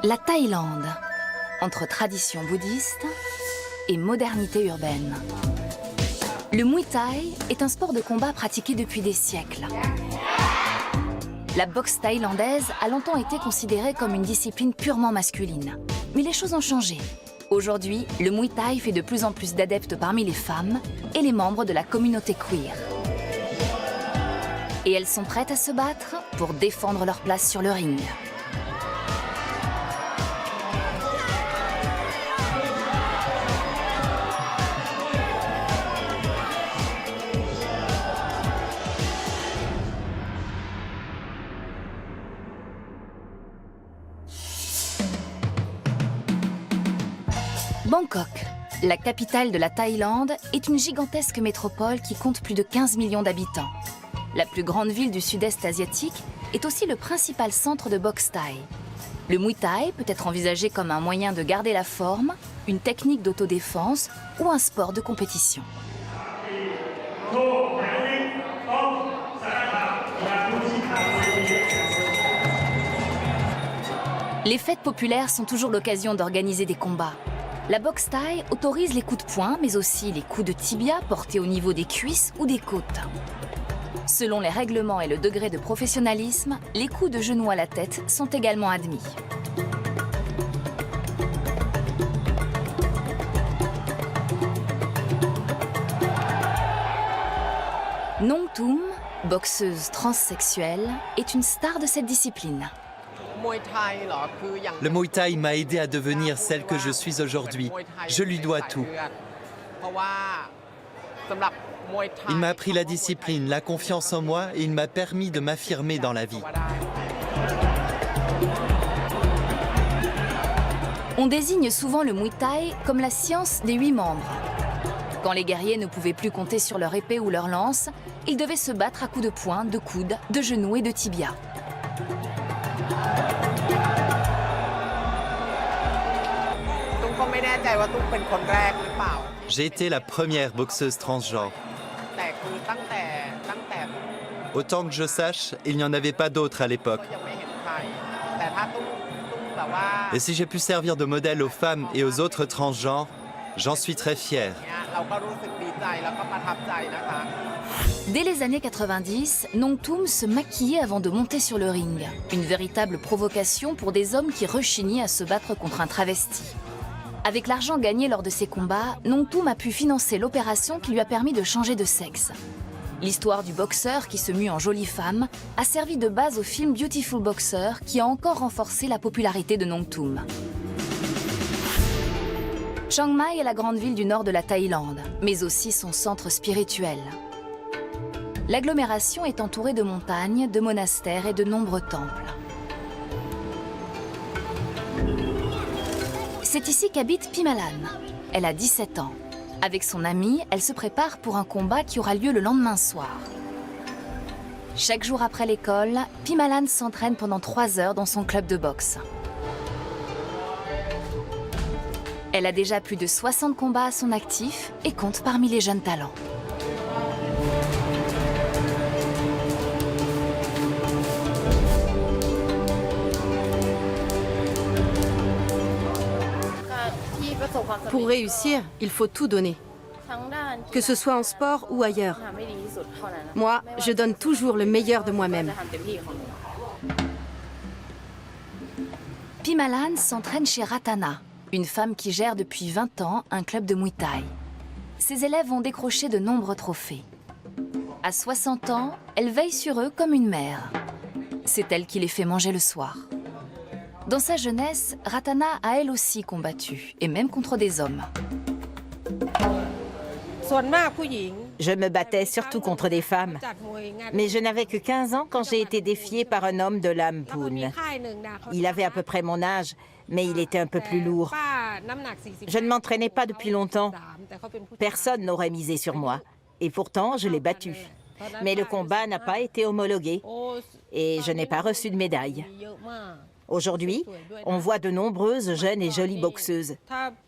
La Thaïlande, entre tradition bouddhiste et modernité urbaine. Le Muay Thai est un sport de combat pratiqué depuis des siècles. La boxe thaïlandaise a longtemps été considérée comme une discipline purement masculine. Mais les choses ont changé. Aujourd'hui, le Muay Thai fait de plus en plus d'adeptes parmi les femmes et les membres de la communauté queer. Et elles sont prêtes à se battre pour défendre leur place sur le ring. Bangkok, la capitale de la Thaïlande, est une gigantesque métropole qui compte plus de 15 millions d'habitants. La plus grande ville du sud-est asiatique est aussi le principal centre de boxe thaï. Le Muay Thai peut être envisagé comme un moyen de garder la forme, une technique d'autodéfense ou un sport de compétition. Les fêtes populaires sont toujours l'occasion d'organiser des combats. La boxe thaï autorise les coups de poing, mais aussi les coups de tibia portés au niveau des cuisses ou des côtes. Selon les règlements et le degré de professionnalisme, les coups de genou à la tête sont également admis. Nong Thum, boxeuse transsexuelle, est une star de cette discipline. Le Muay Thai m'a aidé à devenir celle que je suis aujourd'hui. Je lui dois tout. Il m'a appris la discipline, la confiance en moi et il m'a permis de m'affirmer dans la vie. On désigne souvent le Muay Thai comme la science des 8 membres. Quand les guerriers ne pouvaient plus compter sur leur épée ou leur lance, ils devaient se battre à coups de poing, de coude, de genoux et de tibia. J'ai été la première boxeuse transgenre. Autant que je sache, il n'y en avait pas d'autres à l'époque. Et si j'ai pu servir de modèle aux femmes et aux autres transgenres, j'en suis très fier. Dès les années 90, Nong Thum se maquillait avant de monter sur le ring. Une véritable provocation pour des hommes qui rechignaient à se battre contre un travesti. Avec l'argent gagné lors de ces combats, Nong Thum a pu financer l'opération qui lui a permis de changer de sexe. L'histoire du boxeur qui se mue en jolie femme a servi de base au film Beautiful Boxer qui a encore renforcé la popularité de Nong Thum. Chiang Mai est la grande ville du nord de la Thaïlande, mais aussi son centre spirituel. L'agglomération est entourée de montagnes, de monastères et de nombreux temples. C'est ici qu'habite Pimalan. Elle a 17 ans. Avec son amie, elle se prépare pour un combat qui aura lieu le lendemain soir. Chaque jour après l'école, Pimalan s'entraîne pendant 3 heures dans son club de boxe. Elle a déjà plus de 60 combats à son actif et compte parmi les jeunes talents. Pour réussir, il faut tout donner, que ce soit en sport ou ailleurs. Moi, je donne toujours le meilleur de moi-même. Pimalan s'entraîne chez Ratana, une femme qui gère depuis 20 ans un club de Muay Thai. Ses élèves ont décroché de nombreux trophées. À 60 ans, elle veille sur eux comme une mère. C'est elle qui les fait manger le soir. Dans sa jeunesse, Ratana a elle aussi combattu, et même contre des hommes. Je me battais surtout contre des femmes. Mais je n'avais que 15 ans quand j'ai été défiée par un homme de Lamphun. Il avait à peu près mon âge, mais il était un peu plus lourd. Je ne m'entraînais pas depuis longtemps. Personne n'aurait misé sur moi. Et pourtant, je l'ai battu. Mais le combat n'a pas été homologué. Et je n'ai pas reçu de médaille. Aujourd'hui, on voit de nombreuses jeunes et jolies boxeuses.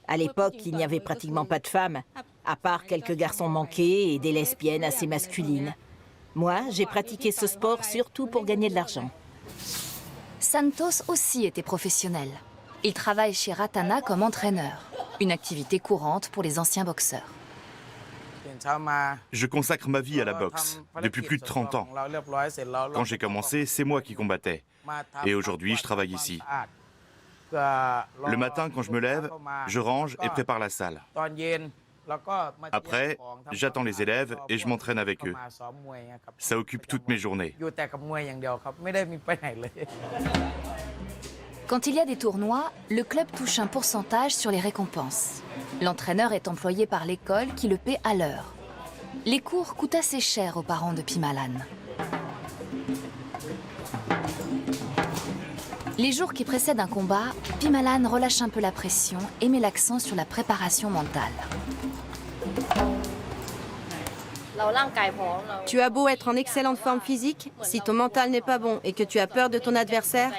À l'époque, il n'y avait pratiquement pas de femmes, à part quelques garçons manqués et des lesbiennes assez masculines. Moi, j'ai pratiqué ce sport surtout pour gagner de l'argent. Santos aussi était professionnel. Il travaille chez Ratana comme entraîneur, une activité courante pour les anciens boxeurs. Je consacre ma vie à la boxe depuis plus de 30 ans. Quand j'ai commencé, c'est moi qui combattais. Et aujourd'hui, je travaille ici. Le matin, quand je me lève, je range et prépare la salle. Après, j'attends les élèves et je m'entraîne avec eux. Ça occupe toutes mes journées. Quand il y a des tournois, le club touche un pourcentage sur les récompenses. L'entraîneur est employé par l'école qui le paie à l'heure. Les cours coûtent assez cher aux parents de Pimalan. Les jours qui précèdent un combat, Pimalan relâche un peu la pression et met l'accent sur la préparation mentale. Tu as beau être en excellente forme physique, si ton mental n'est pas bon et que tu as peur de ton adversaire,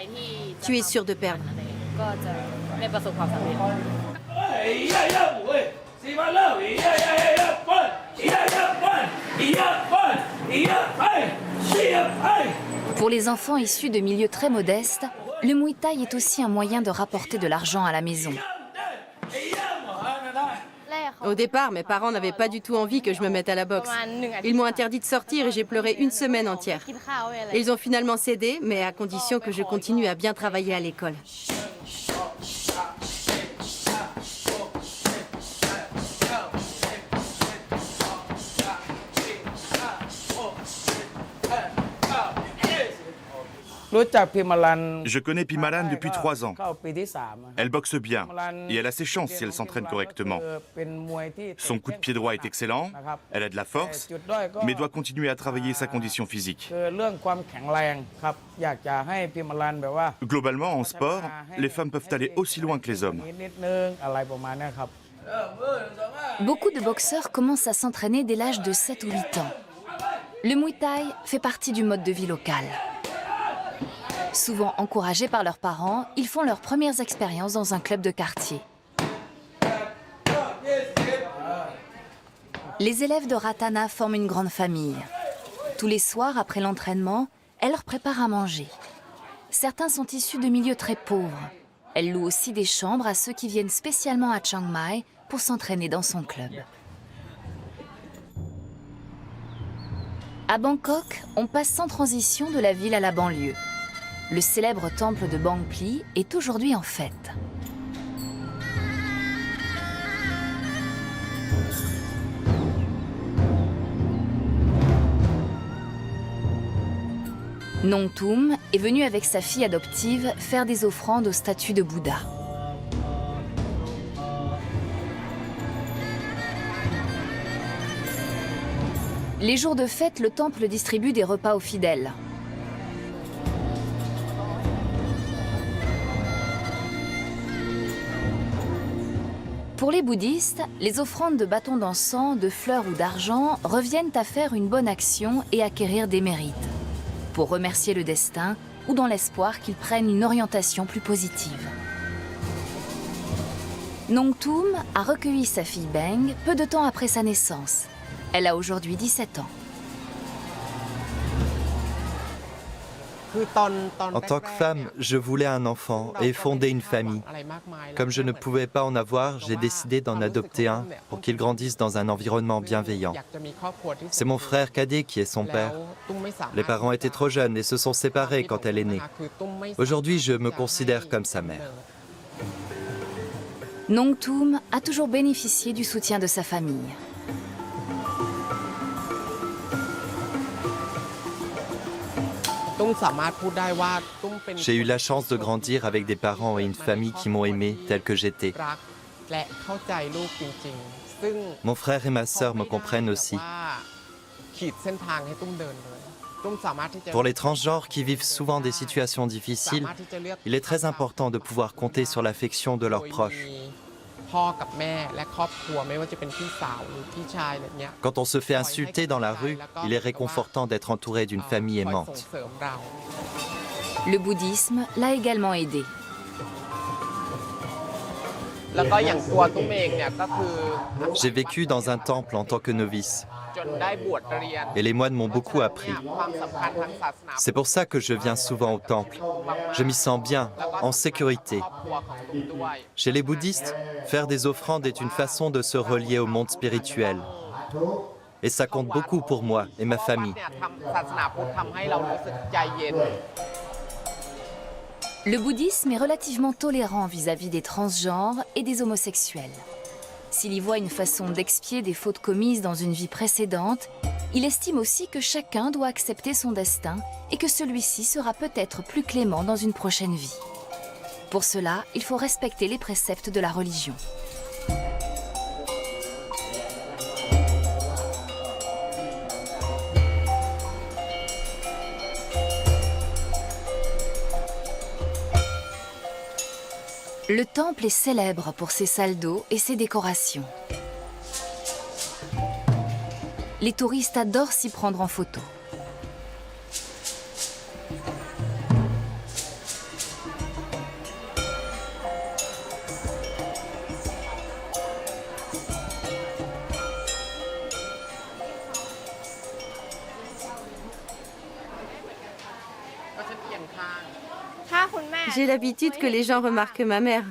tu es sûr de perdre. Pour les enfants issus de milieux très modestes, le Muay Thai est aussi un moyen de rapporter de l'argent à la maison. Au départ, mes parents n'avaient pas du tout envie que je me mette à la boxe. Ils m'ont interdit de sortir et j'ai pleuré une semaine entière. Ils ont finalement cédé, mais à condition que je continue à bien travailler à l'école. Je connais Pimalan depuis 3 ans. Elle boxe bien et elle a ses chances si elle s'entraîne correctement. Son coup de pied droit est excellent, elle a de la force, mais doit continuer à travailler sa condition physique. Globalement, en sport, les femmes peuvent aller aussi loin que les hommes. Beaucoup de boxeurs commencent à s'entraîner dès l'âge de 7 ou 8 ans. Le Muay Thai fait partie du mode de vie local. Souvent encouragés par leurs parents, ils font leurs premières expériences dans un club de quartier. Les élèves de Ratana forment une grande famille. Tous les soirs, après l'entraînement, elle leur prépare à manger. Certains sont issus de milieux très pauvres. Elle loue aussi des chambres à ceux qui viennent spécialement à Chiang Mai pour s'entraîner dans son club. À Bangkok, on passe sans transition de la ville à la banlieue. Le célèbre temple de Bang Pli est aujourd'hui en fête. Nong Thum est venu avec sa fille adoptive faire des offrandes aux statues de Bouddha. Les jours de fête, le temple distribue des repas aux fidèles. Pour les bouddhistes, les offrandes de bâtons d'encens, de fleurs ou d'argent reviennent à faire une bonne action et acquérir des mérites, pour remercier le destin ou dans l'espoir qu'ils prennent une orientation plus positive. Nong Thum a recueilli sa fille Beng peu de temps après sa naissance. Elle a aujourd'hui 17 ans. En tant que femme, je voulais un enfant et fonder une famille. Comme je ne pouvais pas en avoir, j'ai décidé d'en adopter un pour qu'il grandisse dans un environnement bienveillant. C'est mon frère cadet qui est son père. Les parents étaient trop jeunes et se sont séparés quand elle est née. Aujourd'hui, je me considère comme sa mère. Nong Thum a toujours bénéficié du soutien de sa famille. J'ai eu la chance de grandir avec des parents et une famille qui m'ont aimé tel que j'étais. Mon frère et ma sœur me comprennent aussi. Pour les transgenres qui vivent souvent des situations difficiles, il est très important de pouvoir compter sur l'affection de leurs proches. Quand on se fait insulter dans la rue, il est réconfortant d'être entouré d'une famille aimante. Le bouddhisme l'a également aidé. J'ai vécu dans un temple en tant que novice. Et les moines m'ont beaucoup appris. C'est pour ça que je viens souvent au temple. Je m'y sens bien, en sécurité. Chez les bouddhistes, faire des offrandes est une façon de se relier au monde spirituel. Et ça compte beaucoup pour moi et ma famille. Le bouddhisme est relativement tolérant vis-à-vis des transgenres et des homosexuels. S'il y voit une façon d'expier des fautes commises dans une vie précédente, il estime aussi que chacun doit accepter son destin et que celui-ci sera peut-être plus clément dans une prochaine vie. Pour cela, il faut respecter les préceptes de la religion. Le temple est célèbre pour ses salles d'eau et ses décorations. Les touristes adorent s'y prendre en photo. J'ai l'habitude que les gens remarquent ma mère.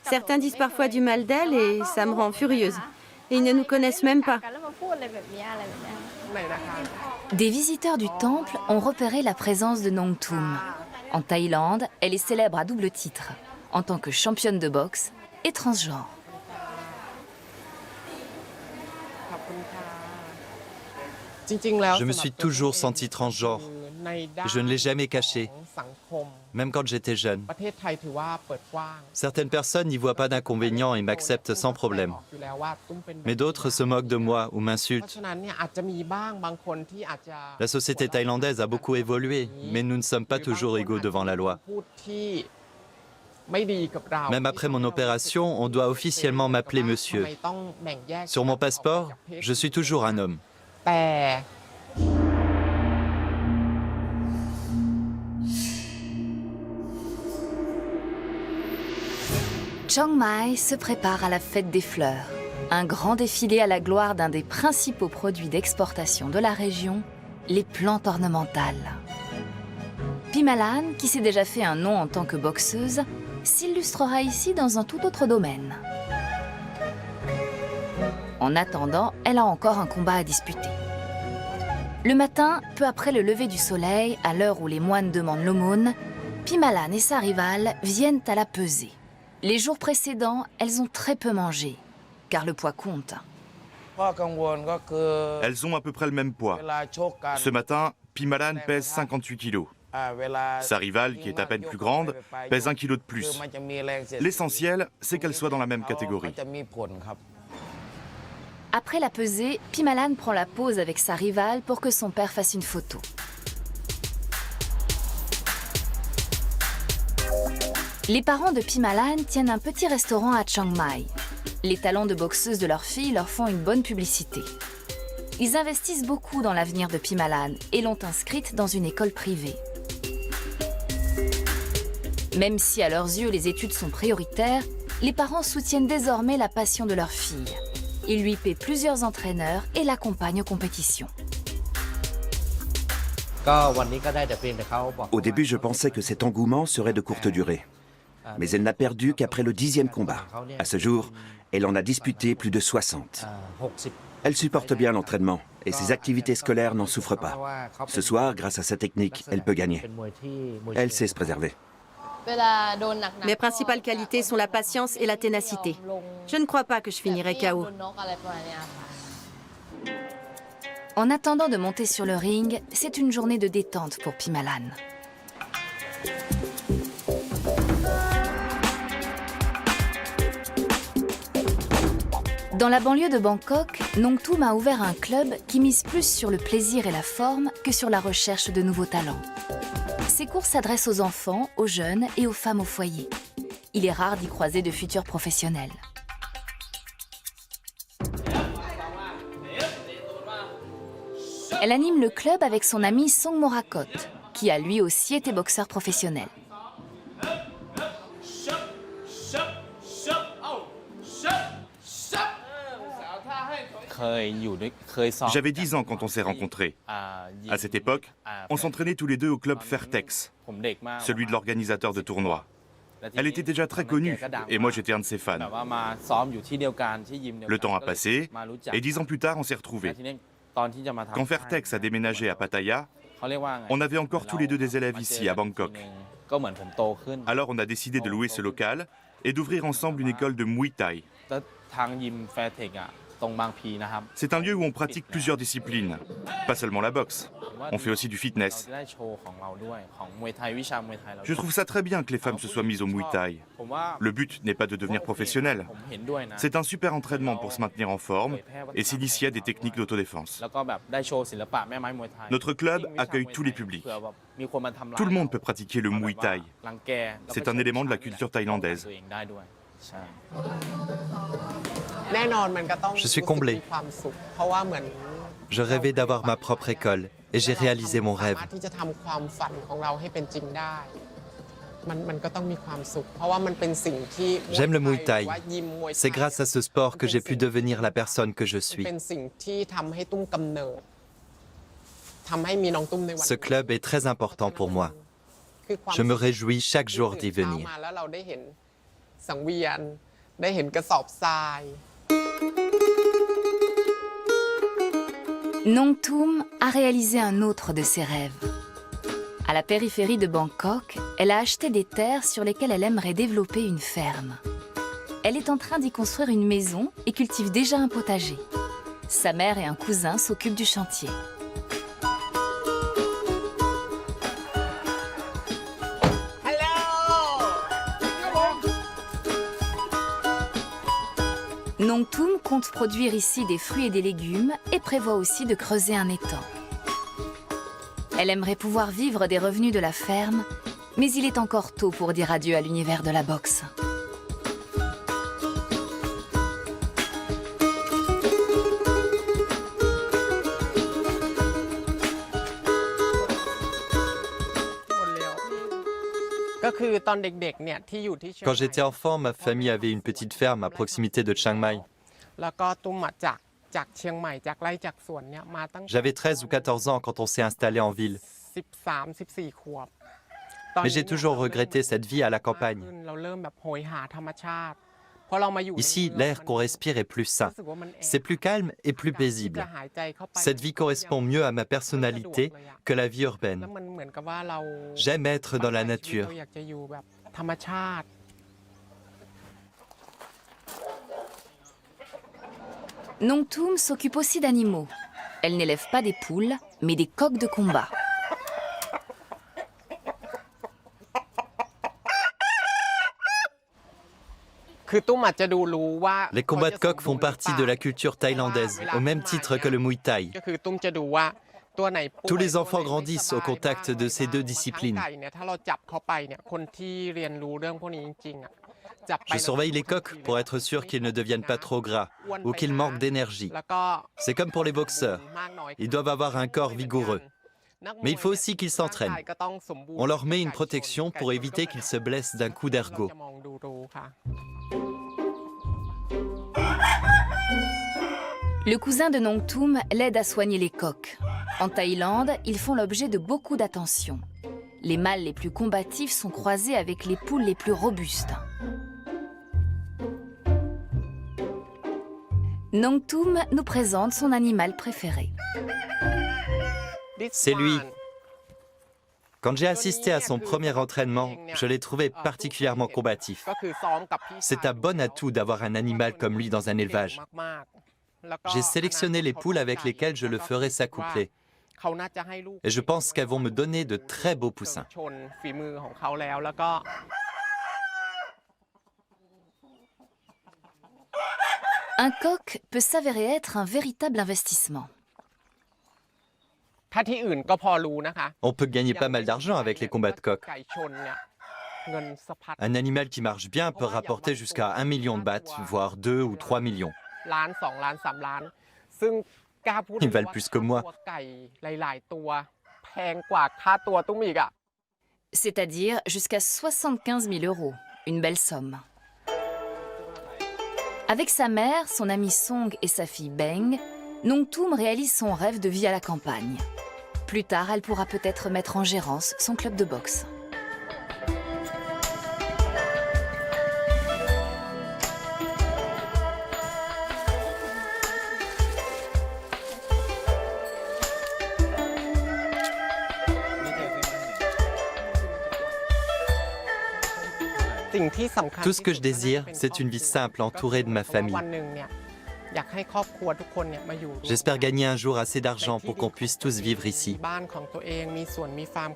Certains disent parfois du mal d'elle et ça me rend furieuse. Et ils ne nous connaissent même pas. Des visiteurs du temple ont repéré la présence de Nong Thum. En Thaïlande, elle est célèbre à double titre, en tant que championne de boxe et transgenre. Je me suis toujours senti transgenre. Je ne l'ai jamais caché, même quand j'étais jeune. Certaines personnes n'y voient pas d'inconvénient et m'acceptent sans problème. Mais d'autres se moquent de moi ou m'insultent. La société thaïlandaise a beaucoup évolué, mais nous ne sommes pas toujours égaux devant la loi. Même après mon opération, on doit officiellement m'appeler monsieur. Sur mon passeport, je suis toujours un homme. Chiang Mai se prépare à la fête des fleurs, un grand défilé à la gloire d'un des principaux produits d'exportation de la région, les plantes ornementales. Pimalan, qui s'est déjà fait un nom en tant que boxeuse, s'illustrera ici dans un tout autre domaine. En attendant, elle a encore un combat à disputer. Le matin, peu après le lever du soleil, à l'heure où les moines demandent l'aumône, Pimalan et sa rivale viennent à la pesée. Les jours précédents, elles ont très peu mangé, car le poids compte. Elles ont à peu près le même poids. Ce matin, Pimalan pèse 58 kilos. Sa rivale, qui est à peine plus grande, pèse 1 kilo de plus. L'essentiel, c'est qu'elles soient dans la même catégorie. Après la pesée, Pimalan prend la pose avec sa rivale pour que son père fasse une photo. Les parents de Pimalan tiennent un petit restaurant à Chiang Mai. Les talents de boxeuse de leur fille leur font une bonne publicité. Ils investissent beaucoup dans l'avenir de Pimalan et l'ont inscrite dans une école privée. Même si à leurs yeux les études sont prioritaires, les parents soutiennent désormais la passion de leur fille. Ils lui paient plusieurs entraîneurs et l'accompagnent aux compétitions. Au début, je pensais que cet engouement serait de courte durée. Mais elle n'a perdu qu'après le 10e combat. À ce jour, elle en a disputé plus de 60. Elle supporte bien l'entraînement et ses activités scolaires n'en souffrent pas. Ce soir, grâce à sa technique, elle peut gagner. Elle sait se préserver. Mes principales qualités sont la patience et la ténacité. Je ne crois pas que je finirai KO. En attendant de monter sur le ring, c'est une journée de détente pour Pimalan. Dans la banlieue de Bangkok, Nong Thum a ouvert un club qui mise plus sur le plaisir et la forme que sur la recherche de nouveaux talents. Ses cours s'adressent aux enfants, aux jeunes et aux femmes au foyer. Il est rare d'y croiser de futurs professionnels. Elle anime le club avec son ami Song Morakot, qui a lui aussi été boxeur professionnel. J'avais 10 ans quand on s'est rencontrés. À cette époque, on s'entraînait tous les deux au club Fairtex, celui de l'organisateur de tournois. Elle était déjà très connue, et moi j'étais un de ses fans. Le temps a passé, et 10 ans plus tard, on s'est retrouvés. Quand Fairtex a déménagé à Pattaya, on avait encore tous les deux des élèves ici, à Bangkok. Alors on a décidé de louer ce local et d'ouvrir ensemble une école de Muay Thai. C'est un lieu où on pratique plusieurs disciplines, pas seulement la boxe. On fait aussi du fitness. Je trouve ça très bien que les femmes se soient mises au Muay Thai. Le but n'est pas de devenir professionnel. C'est un super entraînement pour se maintenir en forme et s'initier à des techniques d'autodéfense. Notre club accueille tous les publics. Tout le monde peut pratiquer le Muay Thai. C'est un élément de la culture thaïlandaise. Je suis comblé. Je rêvais d'avoir ma propre école et j'ai réalisé mon rêve. J'aime le Muay Thai. C'est grâce à ce sport que j'ai pu devenir la personne que je suis. Ce club est très important pour moi. Je me réjouis chaque jour d'y venir. Nong Thum a réalisé un autre de ses rêves. À la périphérie de Bangkok, elle a acheté des terres sur lesquelles elle aimerait développer une ferme. Elle est en train d'y construire une maison et cultive déjà un potager. Sa mère et un cousin s'occupent du chantier. Nong Thum compte produire ici des fruits et des légumes et prévoit aussi de creuser un étang. Elle aimerait pouvoir vivre des revenus de la ferme, mais il est encore tôt pour dire adieu à l'univers de la boxe. Quand j'étais enfant, ma famille avait une petite ferme à proximité de Chiang Mai. J'avais 13 ou 14 ans quand on s'est installé en ville. Mais j'ai toujours regretté cette vie à la campagne. Ici, l'air qu'on respire est plus sain. C'est plus calme et plus paisible. Cette vie correspond mieux à ma personnalité que la vie urbaine. J'aime être dans la nature. Nong Thum s'occupe aussi d'animaux. Elle n'élève pas des poules, mais des coqs de combat. Les combats de coqs font partie de la culture thaïlandaise, au même titre que le Muay Thai. Tous les enfants grandissent au contact de ces deux disciplines. Je surveille les coqs pour être sûr qu'ils ne deviennent pas trop gras ou qu'ils manquent d'énergie. C'est comme pour les boxeurs. Ils doivent avoir un corps vigoureux. Mais il faut aussi qu'ils s'entraînent. On leur met une protection pour éviter qu'ils se blessent d'un coup d'ergot. Le cousin de Nong Thum l'aide à soigner les coqs. En Thaïlande, ils font l'objet de beaucoup d'attention. Les mâles les plus combatifs sont croisés avec les poules les plus robustes. Nong Thum nous présente son animal préféré. C'est lui. Quand j'ai assisté à son premier entraînement, je l'ai trouvé particulièrement combatif. C'est un bon atout d'avoir un animal comme lui dans un élevage. J'ai sélectionné les poules avec lesquelles je le ferai s'accoupler. Et je pense qu'elles vont me donner de très beaux poussins. Un coq peut s'avérer être un véritable investissement. On peut gagner pas mal d'argent avec les combats de coqs. Un animal qui marche bien peut rapporter jusqu'à 1 million de bahts, voire 2 ou 3 millions. Ils valent plus que moi. C'est-à-dire jusqu'à 75 000 €, une belle somme. Avec sa mère, son ami Song et sa fille Beng, Nongtoom réalise son rêve de vie à la campagne. Plus tard, elle pourra peut-être mettre en gérance son club de boxe. Tout ce que je désire, c'est une vie simple, entourée de ma famille. J'espère gagner un jour assez d'argent pour qu'on puisse tous vivre ici,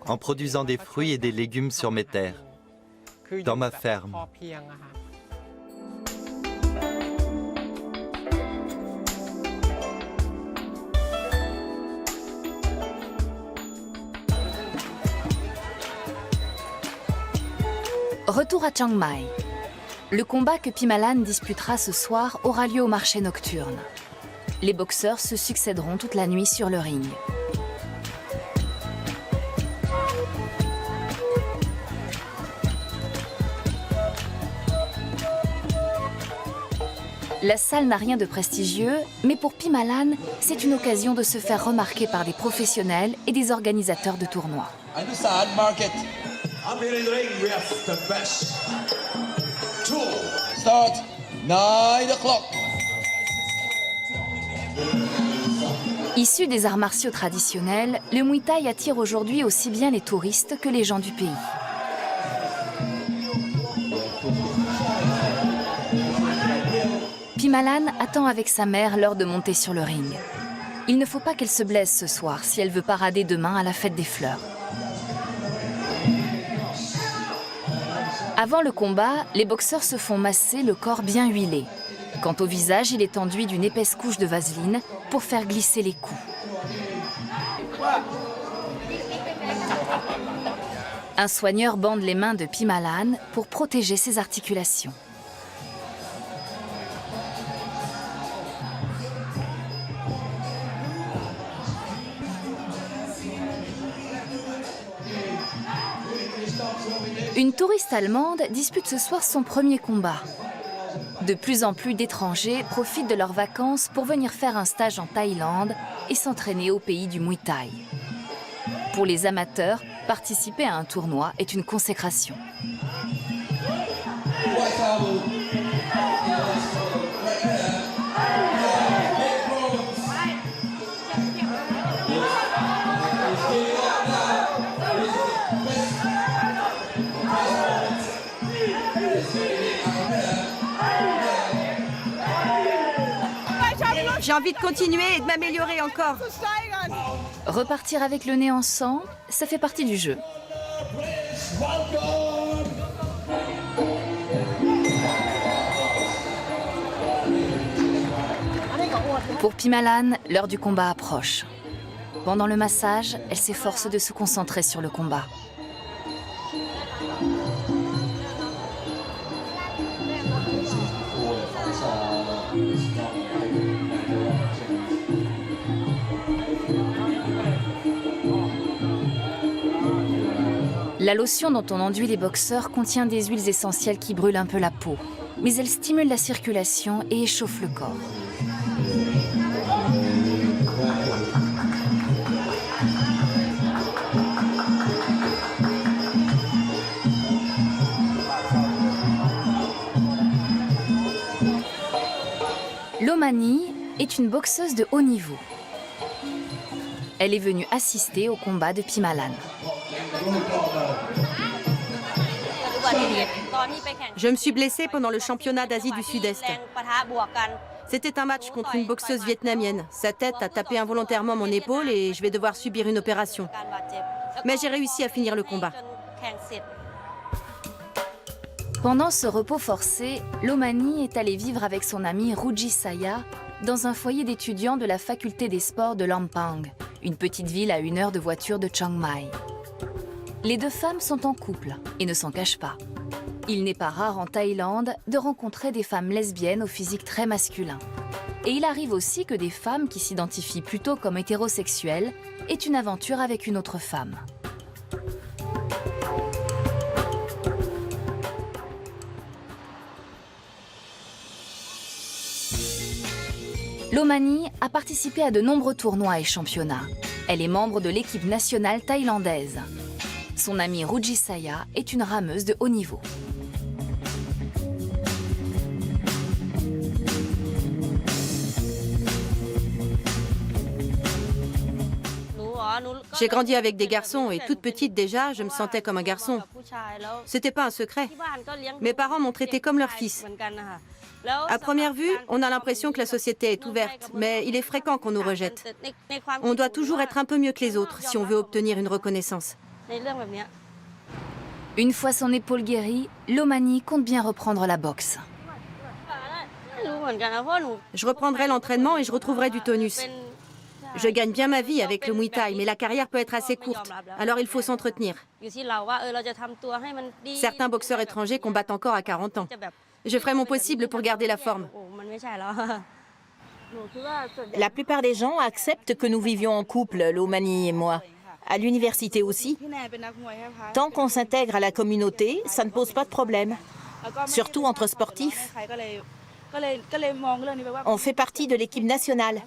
en produisant des fruits et des légumes sur mes terres, dans ma ferme. Retour à Chiang Mai. Le combat que Pimalan disputera ce soir aura lieu au marché nocturne. Les boxeurs se succéderont toute la nuit sur le ring. La salle n'a rien de prestigieux, mais pour Pimalan, c'est une occasion de se faire remarquer par des professionnels et des organisateurs de tournois. Up here in the ring, we have the best. Two. Start 9 o'clock. Issu des arts martiaux traditionnels, le Muay Thai attire aujourd'hui aussi bien les touristes que les gens du pays. Pimalan attend avec sa mère l'heure de monter sur le ring. Il ne faut pas qu'elle se blesse ce soir si elle veut parader demain à la fête des fleurs. Avant le combat, les boxeurs se font masser le corps bien huilé. Quant au visage, il est enduit d'une épaisse couche de vaseline pour faire glisser les coups. Un soigneur bande les mains de Pimalan pour protéger ses articulations. Une touriste allemande dispute ce soir son premier combat. De plus en plus d'étrangers profitent de leurs vacances pour venir faire un stage en Thaïlande et s'entraîner au pays du Muay Thai. Pour les amateurs, participer à un tournoi est une consécration. J'ai envie de continuer et de m'améliorer encore. Repartir avec le nez en sang, ça fait partie du jeu. Pour Pimalan, l'heure du combat approche. Pendant le massage, elle s'efforce de se concentrer sur le combat. La lotion dont on enduit les boxeurs contient des huiles essentielles qui brûlent un peu la peau, mais elle stimule la circulation et échauffe le corps. Lomani est une boxeuse de haut niveau. Elle est venue assister au combat de Pimalan. Je me suis blessée pendant le championnat d'Asie du Sud-Est. C'était un match contre une boxeuse vietnamienne. Sa tête a tapé involontairement mon épaule et je vais devoir subir une opération. Mais j'ai réussi à finir le combat. Pendant ce repos forcé, Lomani est allée vivre avec son amie Ruji Saya dans un foyer d'étudiants de la faculté des sports de Lampang, une petite ville à 1 heure de voiture de Chiang Mai. Les deux femmes sont en couple et ne s'en cachent pas. Il n'est pas rare en Thaïlande de rencontrer des femmes lesbiennes au physique très masculin. Et il arrive aussi que des femmes qui s'identifient plutôt comme hétérosexuelles aient une aventure avec une autre femme. Lomani a participé à de nombreux tournois et championnats. Elle est membre de l'équipe nationale thaïlandaise. Son amie Rujisaya est une rameuse de haut niveau. J'ai grandi avec des garçons et toute petite déjà, je me sentais comme un garçon. C'était pas un secret. Mes parents m'ont traité comme leur fils. À première vue, on a l'impression que la société est ouverte, mais il est fréquent qu'on nous rejette. On doit toujours être un peu mieux que les autres si on veut obtenir une reconnaissance. Une fois son épaule guérie, Lomani compte bien reprendre la boxe. Je reprendrai l'entraînement et je retrouverai du tonus. Je gagne bien ma vie avec le Muay Thai, mais la carrière peut être assez courte, alors il faut s'entretenir. Certains boxeurs étrangers combattent encore à 40 ans. Je ferai mon possible pour garder la forme. La plupart des gens acceptent que nous vivions en couple, Lomani et moi. À l'université aussi. Tant qu'on s'intègre à la communauté, ça ne pose pas de problème. Surtout entre sportifs. On fait partie de l'équipe nationale.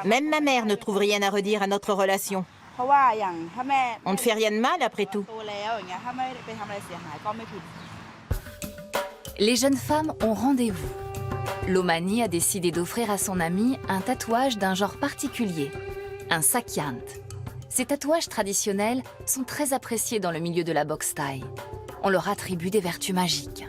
Même ma mère ne trouve rien à redire à notre relation. On ne fait rien de mal après tout. Les jeunes femmes ont rendez-vous. Lomani a décidé d'offrir à son amie un tatouage d'un genre particulier, un sakyant. Ces tatouages traditionnels sont très appréciés dans le milieu de la boxe thaï. On leur attribue des vertus magiques.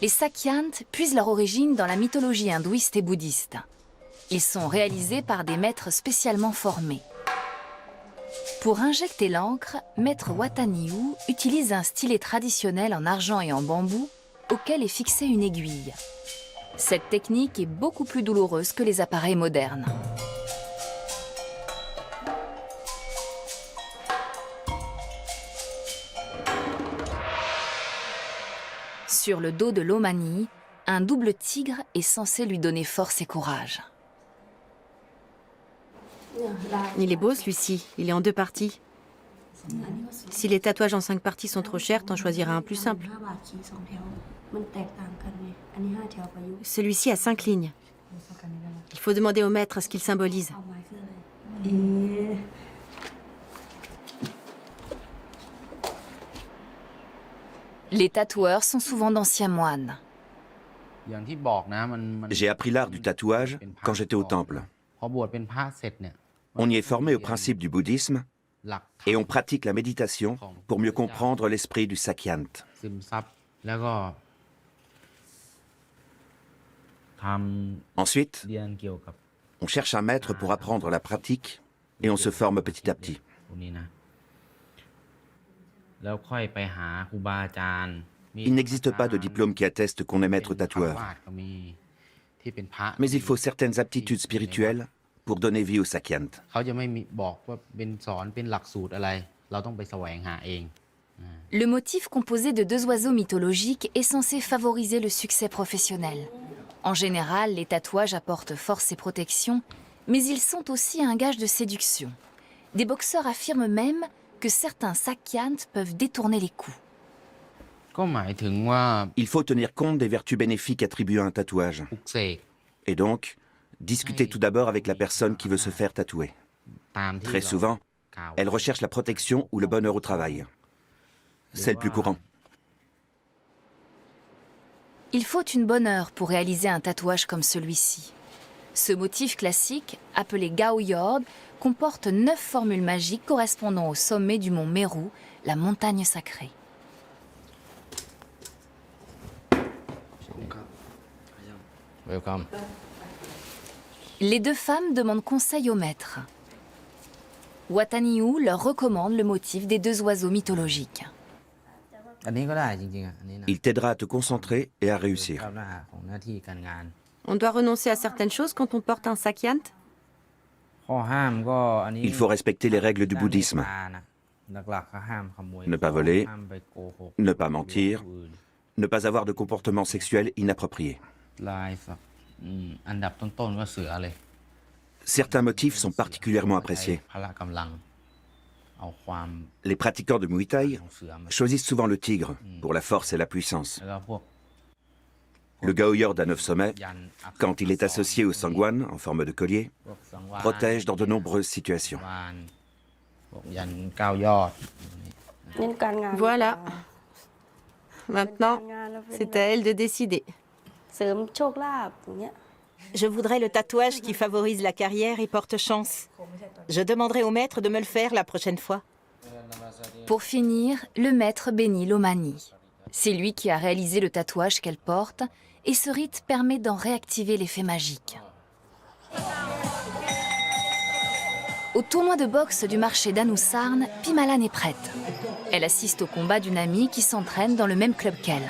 Les sakyants puisent leur origine dans la mythologie hindouiste et bouddhiste. Ils sont réalisés par des maîtres spécialement formés. Pour injecter l'encre, maître Wataniou utilise un stylet traditionnel en argent et en bambou auquel est fixée une aiguille. Cette technique est beaucoup plus douloureuse que les appareils modernes. Sur le dos de Lomani, un double tigre est censé lui donner force et courage. Il est beau celui-ci, il est en 2 parties. Si les tatouages en 5 parties sont trop chers, t'en choisiras un plus simple. Celui-ci a 5 lignes. Il faut demander au maître ce qu'il symbolise. Les tatoueurs sont souvent d'anciens moines. J'ai appris l'art du tatouage quand j'étais au temple. On y est formé au principe du bouddhisme et on pratique la méditation pour mieux comprendre l'esprit du sakyant. Ensuite, on cherche un maître pour apprendre la pratique et on se forme petit à petit. Il n'existe pas de diplôme qui atteste qu'on est maître tatoueur. Mais il faut certaines aptitudes spirituelles pour donner vie au sakyant. Le motif composé de 2 oiseaux mythologiques est censé favoriser le succès professionnel. En général, les tatouages apportent force et protection, mais ils sont aussi un gage de séduction. Des boxeurs affirment même que certains sakyants peuvent détourner les coups. Il faut tenir compte des vertus bénéfiques attribuées à un tatouage. Et donc, discuter tout d'abord avec la personne qui veut se faire tatouer. Très souvent, elle recherche la protection ou le bonheur au travail. C'est le plus courant. Il faut une bonne heure pour réaliser un tatouage comme celui-ci. Ce motif classique, appelé Gao Yord, comporte 9 formules magiques correspondant au sommet du mont Meru, la montagne sacrée. Les 2 femmes demandent conseil au maître. Wataniou leur recommande le motif des 2 oiseaux mythologiques. Il t'aidera à te concentrer et à réussir. On doit renoncer à certaines choses quand on porte un sakyant. Il faut respecter les règles du bouddhisme. Ne pas voler, ne pas mentir, ne pas avoir de comportement sexuel inapproprié. Certains motifs sont particulièrement appréciés. Les pratiquants de Muay Thai choisissent souvent le tigre pour la force et la puissance. Le Gaoyord à 9 sommets, quand il est associé au sangwan en forme de collier, protège dans de nombreuses situations. Voilà. Maintenant, c'est à elle de décider. Je voudrais le tatouage qui favorise la carrière et porte chance. Je demanderai au maître de me le faire la prochaine fois. Pour finir, le maître bénit l'Omani. C'est lui qui a réalisé le tatouage qu'elle porte et ce rite permet d'en réactiver l'effet magique. Au tournoi de boxe du marché d'Anoussarn, Pimalan est prête. Elle assiste au combat d'une amie qui s'entraîne dans le même club qu'elle.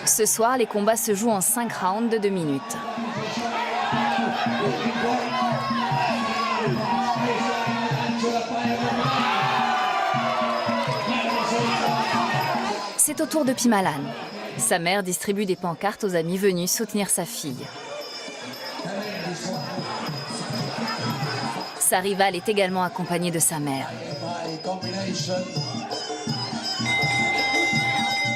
Ce soir, les combats se jouent en 5 rounds de 2 minutes. C'est au tour de Pimalan. Sa mère distribue des pancartes aux amis venus soutenir sa fille. Sa rivale est également accompagnée de sa mère.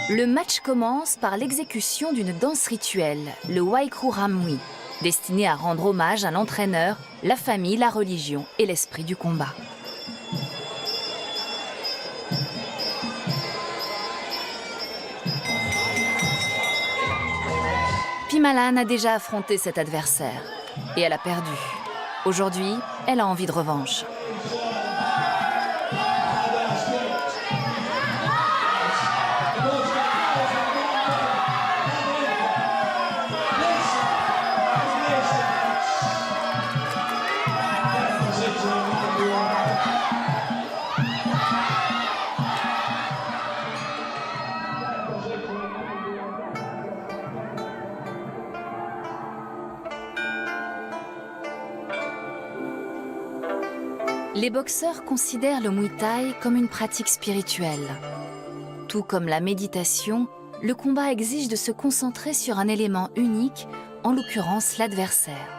Le match commence par l'exécution d'une danse rituelle, le Waiku Ramui, destiné à rendre hommage à l'entraîneur, la famille, la religion et l'esprit du combat. Pimalan a déjà affronté cet adversaire et elle a perdu. Aujourd'hui, elle a envie de revanche. Les boxeurs considèrent le Muay Thai comme une pratique spirituelle. Tout comme la méditation, le combat exige de se concentrer sur un élément unique, en l'occurrence l'adversaire.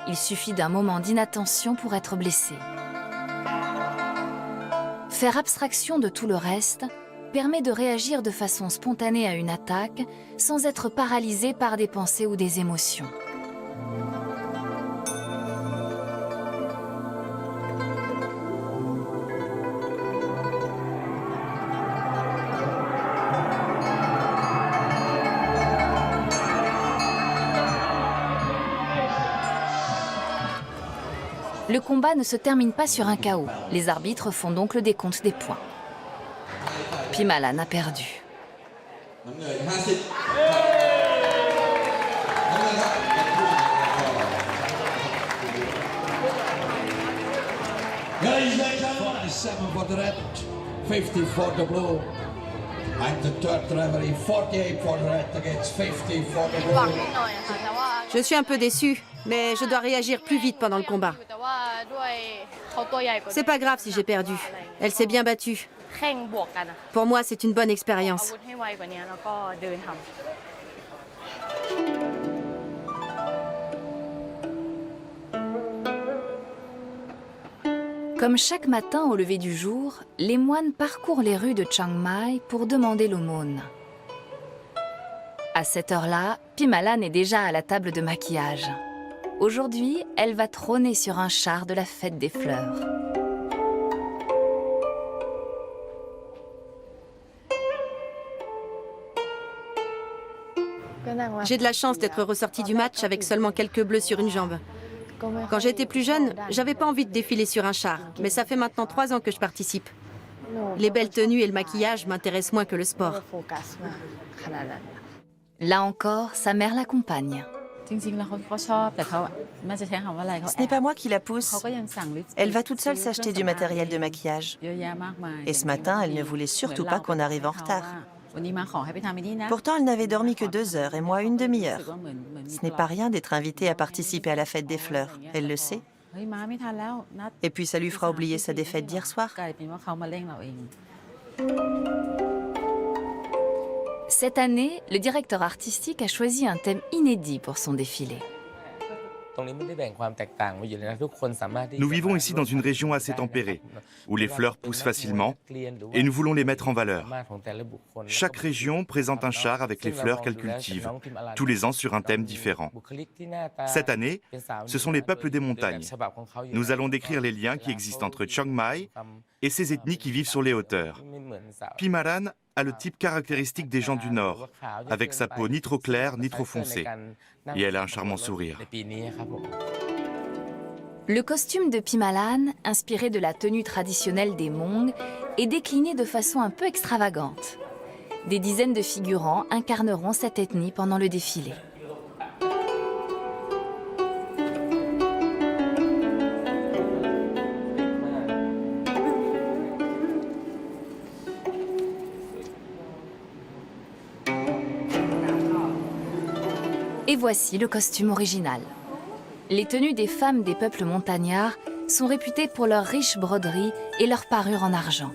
Il suffit d'un moment d'inattention pour être blessé. Faire abstraction de tout le reste permet de réagir de façon spontanée à une attaque sans être paralysé par des pensées ou des émotions. Le combat ne se termine pas sur un KO. Les arbitres font donc le décompte des points. Pimalan a perdu. Guys, like 47 for the red, 50 for the blue. And the third referee, 48 for the red against 50 for the blue. Je suis un peu déçue, mais je dois réagir plus vite pendant le combat. C'est pas grave si j'ai perdu. Elle s'est bien battue. Pour moi, c'est une bonne expérience. Comme chaque matin au lever du jour, les moines parcourent les rues de Chiang Mai pour demander l'aumône. À cette heure-là, Pimalan est déjà à la table de maquillage. Aujourd'hui, elle va trôner sur un char de la fête des fleurs. J'ai de la chance d'être ressortie du match avec seulement quelques bleus sur une jambe. Quand j'étais plus jeune, j'avais pas envie de défiler sur un char, mais ça fait maintenant 3 ans que je participe. Les belles tenues et le maquillage m'intéressent moins que le sport. Là encore, sa mère l'accompagne. Ce n'est pas moi qui la pousse. Elle va toute seule s'acheter du matériel de maquillage. Et ce matin, elle ne voulait surtout pas qu'on arrive en retard. Pourtant, elle n'avait dormi que 2 heures et moi une demi-heure. Ce n'est pas rien d'être invitée à participer à la fête des fleurs. Elle le sait. Et puis ça lui fera oublier sa défaite d'hier soir. Cette année, le directeur artistique a choisi un thème inédit pour son défilé. Nous vivons ici dans une région assez tempérée, où les fleurs poussent facilement, et nous voulons les mettre en valeur. Chaque région présente un char avec les fleurs qu'elle cultive, tous les ans sur un thème différent. Cette année, ce sont les peuples des montagnes. Nous allons décrire les liens qui existent entre Chiang Mai et ces ethnies qui vivent sur les hauteurs. Pimalan a le type caractéristique des gens du Nord, avec sa peau ni trop claire ni trop foncée. Et elle a un charmant sourire. Le costume de Pimalan, inspiré de la tenue traditionnelle des Hmong, est décliné de façon un peu extravagante. Des dizaines de figurants incarneront cette ethnie pendant le défilé. Et voici le costume original. Les tenues des femmes des peuples montagnards sont réputées pour leurs riches broderies et leur parure en argent.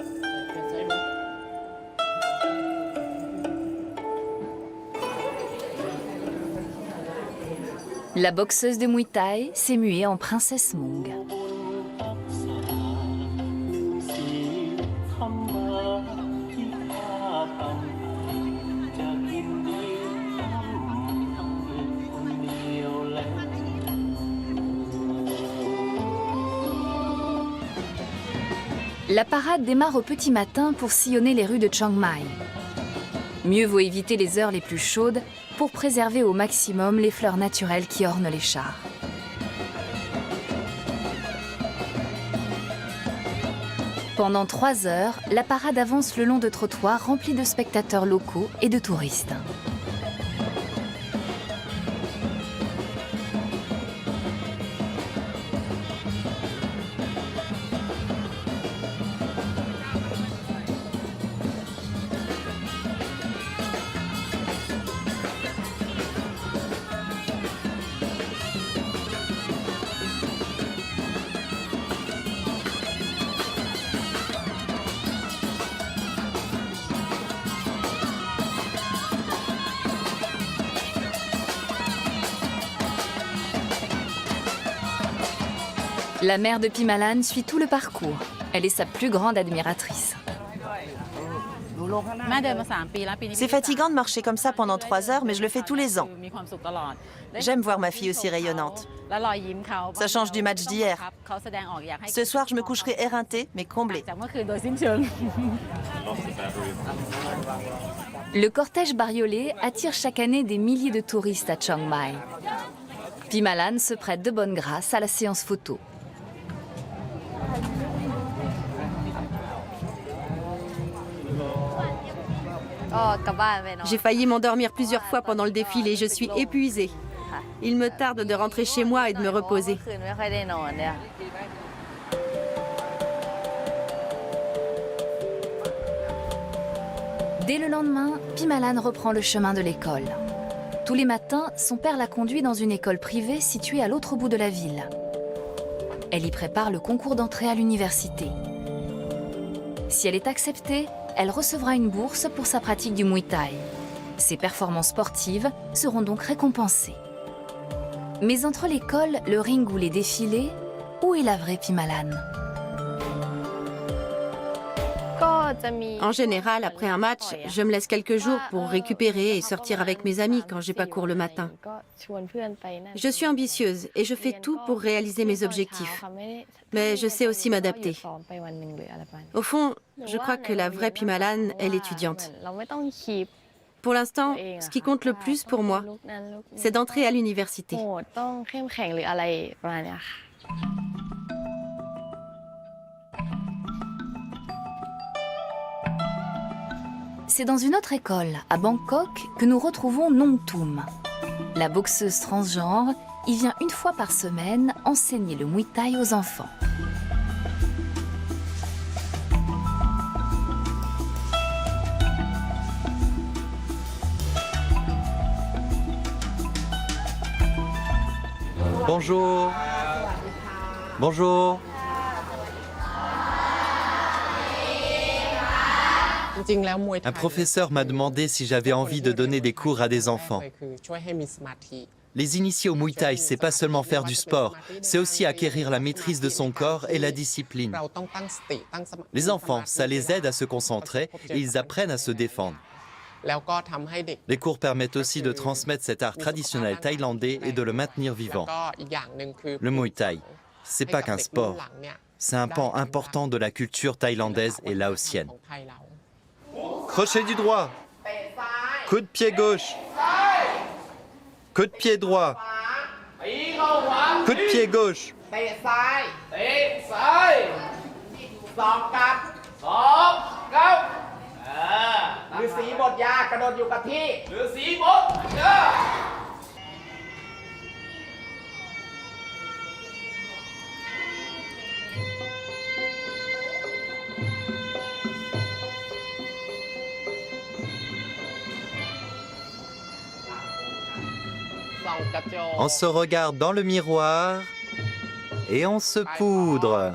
La boxeuse de Muay Thai s'est muée en princesse Hmong. La parade démarre au petit matin pour sillonner les rues de Chiang Mai. Mieux vaut éviter les heures les plus chaudes pour préserver au maximum les fleurs naturelles qui ornent les chars. Pendant 3 heures, la parade avance le long de trottoirs remplis de spectateurs locaux et de touristes. La mère de Pimalan suit tout le parcours. Elle est sa plus grande admiratrice. C'est fatigant de marcher comme ça pendant 3 heures, mais je le fais tous les ans. J'aime voir ma fille aussi rayonnante. Ça change du match d'hier. Ce soir, je me coucherai éreintée, mais comblée. Le cortège bariolé attire chaque année des milliers de touristes à Chiang Mai. Pimalan se prête de bonne grâce à la séance photo. J'ai failli m'endormir plusieurs fois pendant le défilé, je suis épuisée. Il me tarde de rentrer chez moi et de me reposer. Dès le lendemain, Pimalan reprend le chemin de l'école. Tous les matins, son père la conduit dans une école privée située à l'autre bout de la ville. Elle y prépare le concours d'entrée à l'université. Si elle est acceptée, elle recevra une bourse pour sa pratique du Muay Thai. Ses performances sportives seront donc récompensées. Mais entre l'école, le ring ou les défilés, où est la vraie Pimalan ? En général, après un match, je me laisse quelques jours pour récupérer et sortir avec mes amis quand j'ai pas cours le matin. Je suis ambitieuse et je fais tout pour réaliser mes objectifs. Mais je sais aussi m'adapter. Au fond, je crois que la vraie Pimalan est l'étudiante. Pour l'instant, ce qui compte le plus pour moi, c'est d'entrer à l'université. C'est dans une autre école, à Bangkok, que nous retrouvons Nong Toom. La boxeuse transgenre y vient une fois par semaine enseigner le Muay Thai aux enfants. Bonjour. Bonjour. Un professeur m'a demandé si j'avais envie de donner des cours à des enfants. Les initiés au Muay Thai, c'est pas seulement faire du sport, c'est aussi acquérir la maîtrise de son corps et la discipline. Les enfants, ça les aide à se concentrer et ils apprennent à se défendre. Les cours permettent aussi de transmettre cet art traditionnel thaïlandais et de le maintenir vivant. Le Muay Thai, c'est pas qu'un sport, c'est un pan important de la culture thaïlandaise et laotienne. Crochet du droit, coup de pied gauche, coup de pied droit, coup de pied gauche. On se regarde dans le miroir et on se poudre.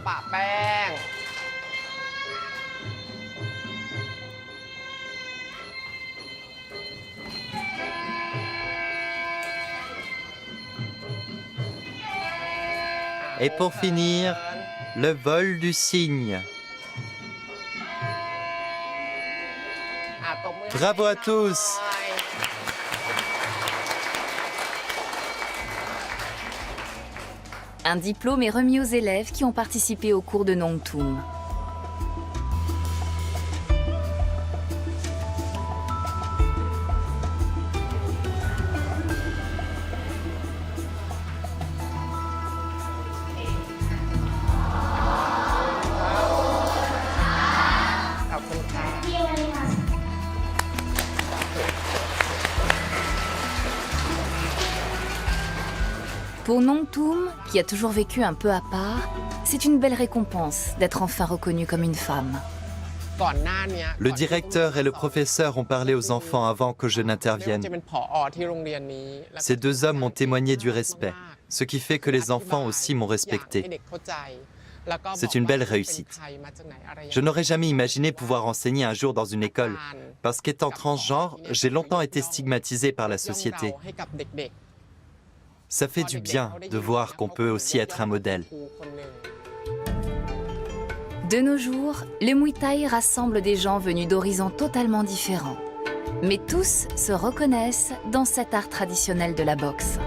Et pour finir, le vol du cygne. Bravo à tous! Un diplôme est remis aux élèves qui ont participé au cours de Nong Toom. Pour Nong Toom, qui a toujours vécu un peu à part, c'est une belle récompense d'être enfin reconnue comme une femme. Le directeur et le professeur ont parlé aux enfants avant que je n'intervienne. Ces deux hommes m'ont témoigné du respect, ce qui fait que les enfants aussi m'ont respecté. C'est une belle réussite. Je n'aurais jamais imaginé pouvoir enseigner un jour dans une école, parce qu'étant transgenre, j'ai longtemps été stigmatisée par la société. Ça fait du bien de voir qu'on peut aussi être un modèle. De nos jours, le Muay Thai rassemble des gens venus d'horizons totalement différents. Mais tous se reconnaissent dans cet art traditionnel de la boxe.